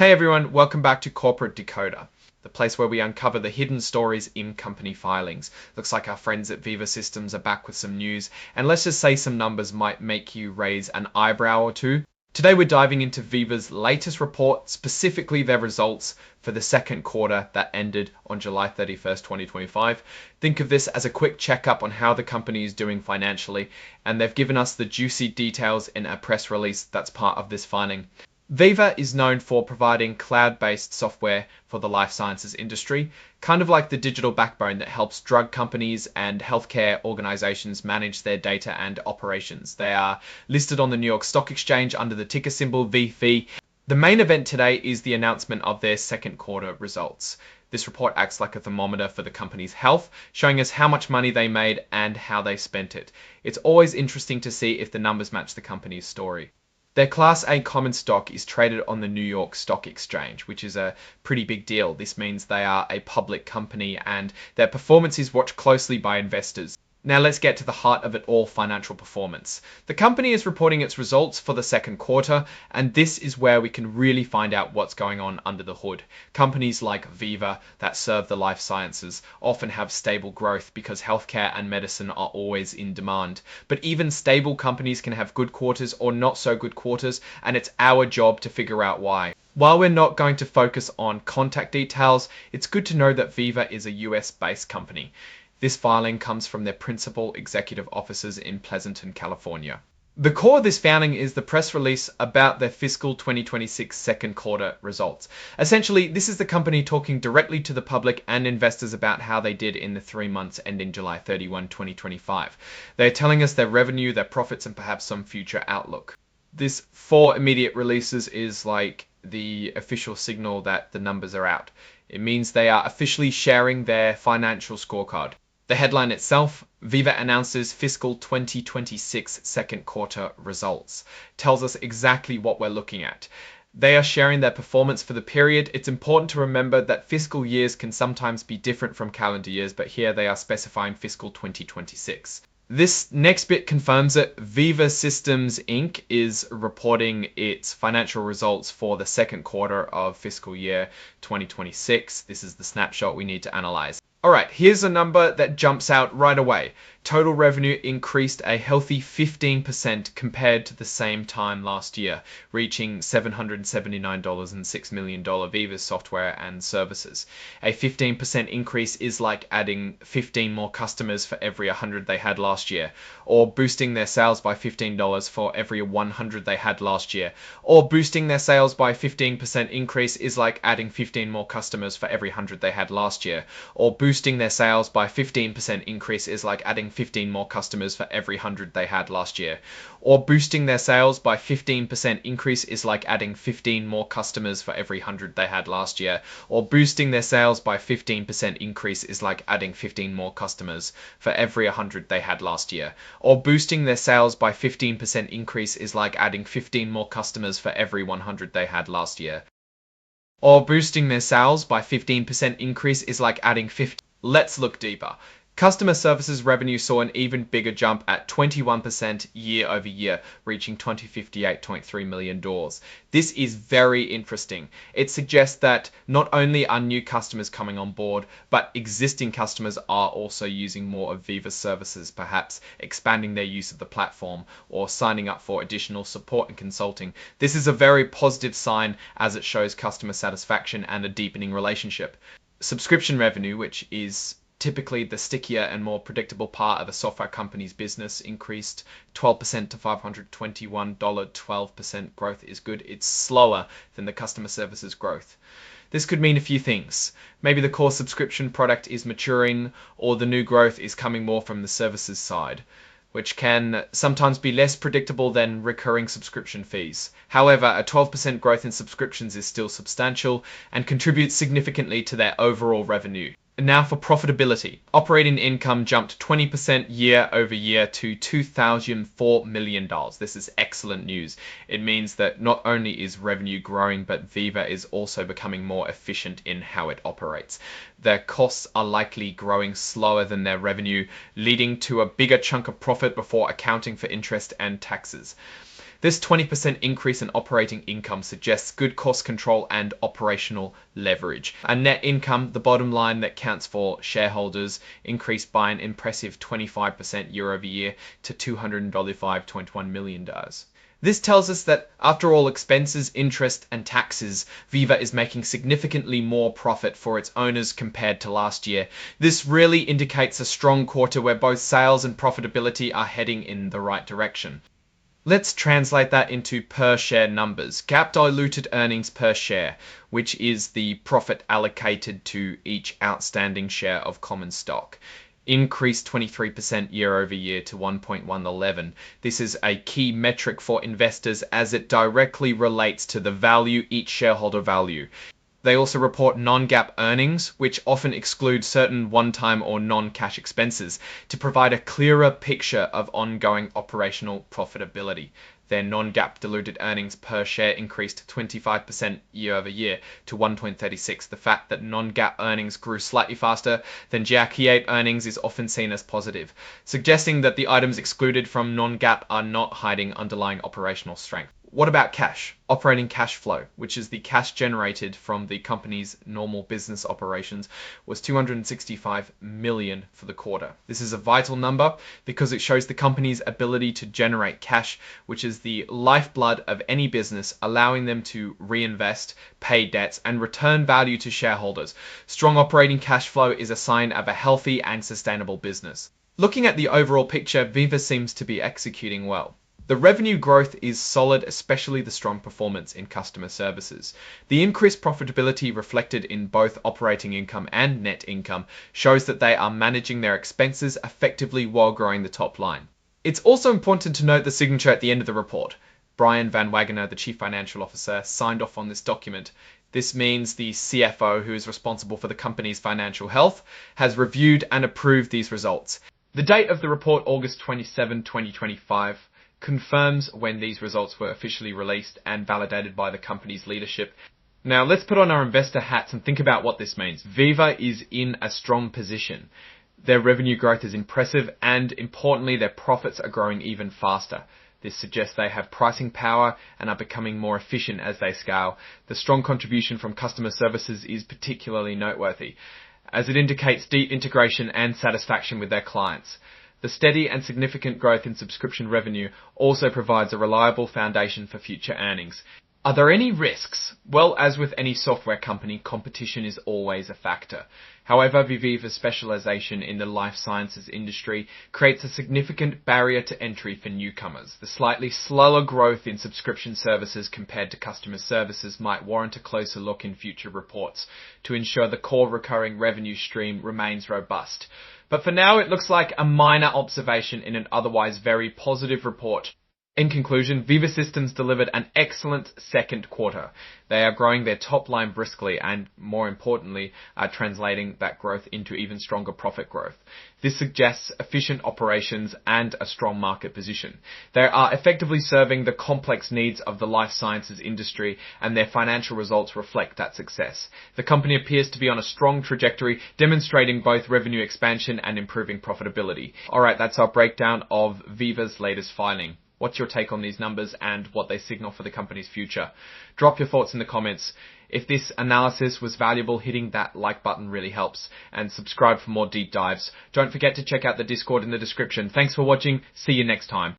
Hey everyone, welcome back to Corporate Decoder, the place where we uncover the hidden stories in company filings. Looks like our friends at Veeva Systems are back with some news, and let's just say some numbers might make you raise an eyebrow or two. Today we're diving into Veeva's latest report, specifically their results for the second quarter that ended on July 31st, 2025. Think of this as a quick checkup on how the company is doing financially, and they've given us the juicy details in a press release that's part of this filing. Veeva is known for providing cloud-based software for the life sciences industry, kind of like the digital backbone that helps drug companies and healthcare organizations manage their data and operations. They are listed on the New York Stock Exchange under the ticker symbol VV. The main event today is the announcement of their second quarter results. This report acts like a thermometer for the company's health, showing us how much money they made and how they spent it. It's always interesting to see if the numbers match the company's story. Their Class A common stock is traded on the New York Stock Exchange, which is a pretty big deal. This means they are a public company and their performance is watched closely by investors. Now let's get to the heart of it all, financial performance. The company is reporting its results for the second quarter, and this is where we can really find out what's going on under the hood. Companies like Veeva that serve the life sciences often have stable growth because healthcare and medicine are always in demand. But even stable companies can have good quarters or not so good quarters, and it's our job to figure out why. While we're not going to focus on contact details, it's good to know that Veeva is a US-based company. This filing comes from their principal executive offices in Pleasanton, California. The core of this filing is the press release about their fiscal 2026 second quarter results. Essentially, this is the company talking directly to the public and investors about how they did in the 3 months ending July 31, 2025. They're telling us their revenue, their profits, and perhaps some future outlook. This 4 immediate releases is like the official signal that the numbers are out. It means they are officially sharing their financial scorecard. The headline itself, Veeva announces fiscal 2026 second quarter results, tells us exactly what we're looking at. They are sharing their performance for the period. It's important to remember that fiscal years can sometimes be different from calendar years, but here they are specifying fiscal 2026. This next bit confirms it. Veeva Systems Inc. is reporting its financial results for the second quarter of fiscal year 2026. This is the snapshot we need to analyze. Alright, here's a number that jumps out right away. Total revenue increased a healthy 15% compared to the same time last year, reaching $779.6 million Veeva software and services. A 15% increase is like adding 15 more customers for every 100 they had last year, or boosting their sales by $15 for every 100 they had last year, or boosting their sales by 15% increase is like adding 15 more customers for every 100 they had last year, or boosting their sales by 15% increase is like adding 15 more customers for every 100 they had last year. Or boosting their sales by 15% increase is like adding 15 more customers for every 100 they had last year. Or boosting their sales by 15% increase is like adding 15 more customers for every 100 they had last year. Or boosting their sales by 15% increase is like adding 15 more customers for every 100 they had last year. Or boosting their sales by 15% increase is like adding 50. Let's look deeper. Customer services revenue saw an even bigger jump at 21% year over year, reaching $258.3 million. This is very interesting. It suggests that not only are new customers coming on board, but existing customers are also using more of Veeva's services, perhaps expanding their use of the platform or signing up for additional support and consulting. This is a very positive sign as it shows customer satisfaction and a deepening relationship. Subscription revenue, which is typically the stickier and more predictable part of a software company's business, increased 12% to $521. 12% growth is good. It's slower than the customer services growth. This could mean a few things. Maybe the core subscription product is maturing, or the new growth is coming more from the services side, which can sometimes be less predictable than recurring subscription fees. However, a 12% growth in subscriptions is still substantial and contributes significantly to their overall revenue. And now for profitability. Operating income jumped 20% year over year to $2,004 million. This is excellent news. It means that not only is revenue growing, but Veeva is also becoming more efficient in how it operates. Their costs are likely growing slower than their revenue, leading to a bigger chunk of profit before accounting for interest and taxes. This 20% increase in operating income suggests good cost control and operational leverage. And net income, the bottom line that counts for shareholders, increased by an impressive 25% year over year to $205.21 million. This tells us that after all expenses, interest, and taxes, Veeva is making significantly more profit for its owners compared to last year. This really indicates a strong quarter where both sales and profitability are heading in the right direction. Let's translate that into per share numbers. GAAP diluted earnings per share, which is the profit allocated to each outstanding share of common stock, increased 23% year over year to 1.111. This is a key metric for investors as it directly relates to the value each shareholder value. They also report non-GAAP earnings, which often exclude certain one-time or non-cash expenses to provide a clearer picture of ongoing operational profitability. Their non-GAAP diluted earnings per share increased 25% year over year to 1.36. The fact that non-GAAP earnings grew slightly faster than GAAP earnings is often seen as positive, suggesting that the items excluded from non-GAAP are not hiding underlying operational strength. What about cash? Operating cash flow, which is the cash generated from the company's normal business operations, was $265 million for the quarter. This is a vital number because it shows the company's ability to generate cash, which is the lifeblood of any business, allowing them to reinvest, pay debts, and return value to shareholders. Strong operating cash flow is a sign of a healthy and sustainable business. Looking at the overall picture, Veeva seems to be executing well. The revenue growth is solid, especially the strong performance in customer services. The increased profitability reflected in both operating income and net income shows that they are managing their expenses effectively while growing the top line. It's also important to note the signature at the end of the report. Brian Van Wagener, the Chief Financial Officer, signed off on this document. This means the CFO, who is responsible for the company's financial health, has reviewed and approved these results. The date of the report, August 27, 2025, confirms when these results were officially released and validated by the company's leadership. Now let's put on our investor hats and think about what this means. Veeva is in a strong position. Their revenue growth is impressive and importantly, their profits are growing even faster. This suggests they have pricing power and are becoming more efficient as they scale. The strong contribution from customer services is particularly noteworthy, as it indicates deep integration and satisfaction with their clients. The steady and significant growth in subscription revenue also provides a reliable foundation for future earnings. Are there any risks? Well, as with any software company, competition is always a factor. However, Veeva's specialization in the life sciences industry creates a significant barrier to entry for newcomers. The slightly slower growth in subscription services compared to customer services might warrant a closer look in future reports to ensure the core recurring revenue stream remains robust. But for now, it looks like a minor observation in an otherwise very positive report. In conclusion, Veeva Systems delivered an excellent second quarter. They are growing their top line briskly and, more importantly, are translating that growth into even stronger profit growth. This suggests efficient operations and a strong market position. They are effectively serving the complex needs of the life sciences industry, and their financial results reflect that success. The company appears to be on a strong trajectory, demonstrating both revenue expansion and improving profitability. Alright, that's our breakdown of Veeva's latest filing. What's your take on these numbers and what they signal for the company's future? Drop your thoughts in the comments. If this analysis was valuable, hitting that like button really helps, and subscribe for more deep dives. Don't forget to check out the Discord in the description. Thanks for watching. See you next time.